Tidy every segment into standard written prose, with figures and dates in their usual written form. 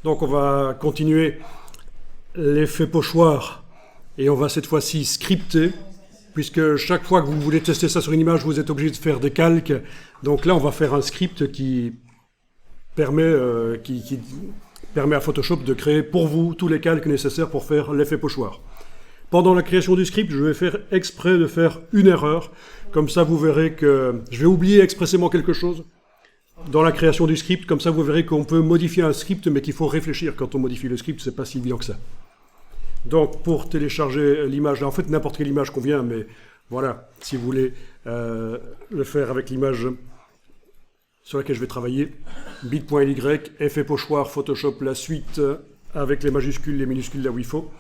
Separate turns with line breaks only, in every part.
Donc on va continuer l'effet pochoir et on va cette fois-ci scripter, puisque chaque fois que vous voulez tester ça sur une image, vous êtes obligé de faire des calques. Donc là, on va faire un script qui permet à Photoshop de créer pour vous tous les calques nécessaires pour faire l'effet pochoir. Pendant la création du script, je vais faire exprès de faire une erreur. Comme ça, vous verrez que je vais oublier expressément quelque chose dans la création du script. Comme ça, vous verrez qu'on peut modifier un script, mais qu'il faut réfléchir quand on modifie le script. C'est pas si évident que ça. Donc, pour télécharger l'image, en fait, n'importe quelle image convient, mais voilà, si vous voulez le faire avec l'image sur laquelle je vais travailler, bit.ly, effet pochoir, Photoshop, la suite, avec les majuscules, les minuscules là où il faut.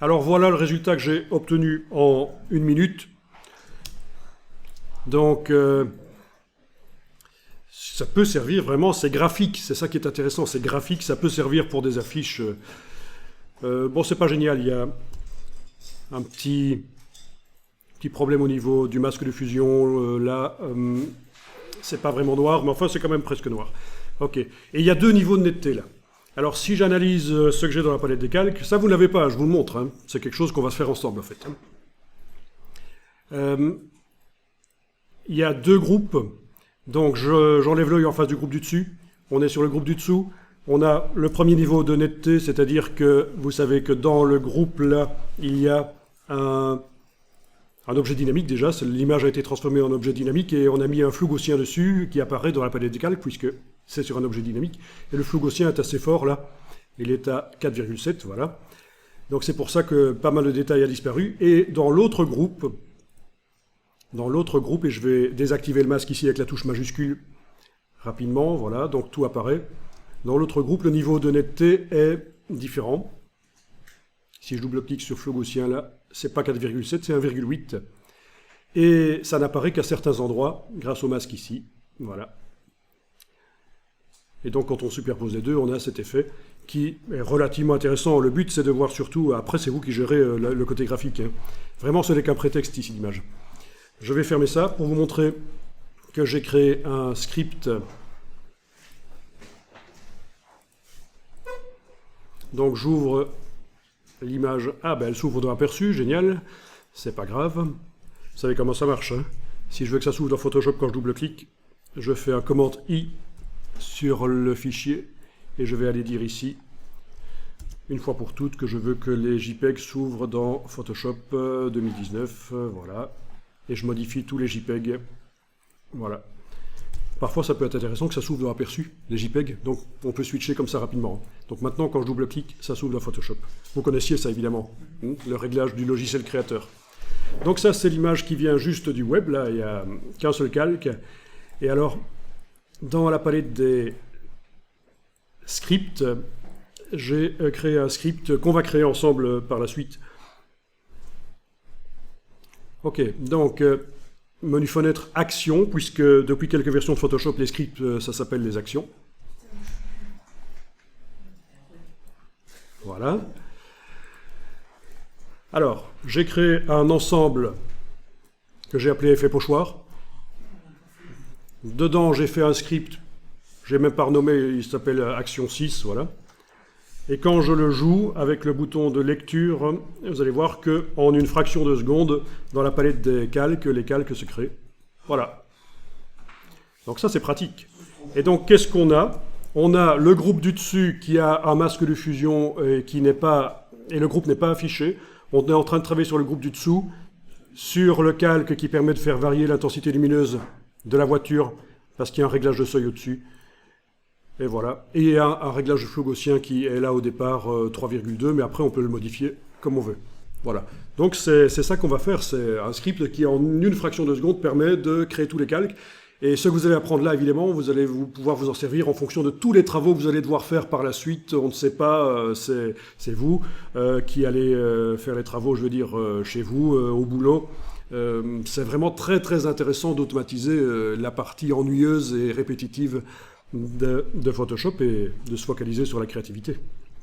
Alors voilà le résultat que j'ai obtenu en 1 minute. Donc ça peut servir vraiment, c'est graphique, c'est ça qui est intéressant, c'est graphique, ça peut servir pour des affiches. Bon, c'est pas génial, il y a un petit problème au niveau du masque de fusion, là, c'est pas vraiment noir, mais enfin c'est quand même presque noir. Ok, et il y a 2 niveaux de netteté là. Alors si j'analyse ce que j'ai dans la palette des calques, ça vous ne l'avez pas, je vous le montre, hein. C'est quelque chose qu'on va se faire ensemble en fait. Il y a 2 groupes, donc j'enlève l'œil en face du groupe du dessus, on est sur le groupe du dessous, on a le premier niveau de netteté, c'est-à-dire que vous savez que dans le groupe là, il y a un objet dynamique déjà, l'image a été transformée en objet dynamique et on a mis un flou gaussien dessus qui apparaît dans la palette des calques puisque c'est sur un objet dynamique. Et le flou gaussien est assez fort là, il est à 4,7, voilà. Donc c'est pour ça que pas mal de détails a disparu. Et dans l'autre groupe, et je vais désactiver le masque ici avec la touche majuscule rapidement, voilà, donc tout apparaît. Dans l'autre groupe, le niveau de netteté est différent. Si je double-clique sur flou gaussien là, c'est pas 4,7, c'est 1,8. Et ça n'apparaît qu'à certains endroits, grâce au masque ici. Voilà. Et donc, quand on superpose les deux, on a cet effet qui est relativement intéressant. Le but, c'est de voir surtout, après, c'est vous qui gérez le côté graphique, hein. Vraiment, ce n'est qu'un prétexte ici d'image. Je vais fermer ça pour vous montrer que j'ai créé un script. Donc, j'ouvre l'image, ah ben elle s'ouvre dans Aperçu, génial, c'est pas grave. Vous savez comment ça marche, hein. Si je veux que ça s'ouvre dans Photoshop quand je double-clique, je fais un commande I sur le fichier et je vais aller dire ici, une fois pour toutes, que je veux que les JPEG s'ouvrent dans Photoshop 2019, voilà. Et je modifie tous les JPEG, voilà. Parfois, ça peut être intéressant que ça s'ouvre dans Aperçu, les JPEG, donc on peut switcher comme ça rapidement. Donc maintenant, quand je double-clique, ça s'ouvre dans Photoshop. Vous connaissiez ça, évidemment, le réglage du logiciel créateur. Donc ça, c'est l'image qui vient juste du web, là, il n'y a qu'un seul calque. Et alors, dans la palette des scripts, j'ai créé un script qu'on va créer ensemble par la suite. Ok, donc... menu fenêtre Action, puisque depuis quelques versions de Photoshop, les scripts, ça s'appelle les actions. Voilà. Alors, j'ai créé un ensemble que j'ai appelé effet pochoir. Dedans, j'ai fait un script, j'ai même pas renommé, il s'appelle Action 6, voilà. Et quand je le joue avec le bouton de lecture, vous allez voir qu'en une fraction de seconde, dans la palette des calques, les calques se créent. Voilà. Donc ça, c'est pratique. Et donc, qu'est-ce qu'on a? On a le groupe du dessus qui a un masque de fusion et le groupe n'est pas affiché. On est en train de travailler sur le groupe du dessous, sur le calque qui permet de faire varier l'intensité lumineuse de la voiture, parce qu'il y a un réglage de seuil au-dessus. Et voilà. Et il y a un réglage de flou gaussien qui est là au départ 3,2, mais après on peut le modifier comme on veut. Voilà. Donc c'est ça qu'on va faire. C'est un script qui en une fraction de seconde permet de créer tous les calques. Et ce que vous allez apprendre là, évidemment, vous allez pouvoir vous en servir en fonction de tous les travaux que vous allez devoir faire par la suite. On ne sait pas, c'est vous qui allez faire les travaux, je veux dire, chez vous, au boulot. C'est vraiment très très intéressant d'automatiser la partie ennuyeuse et répétitive de Photoshop et de se focaliser sur la créativité.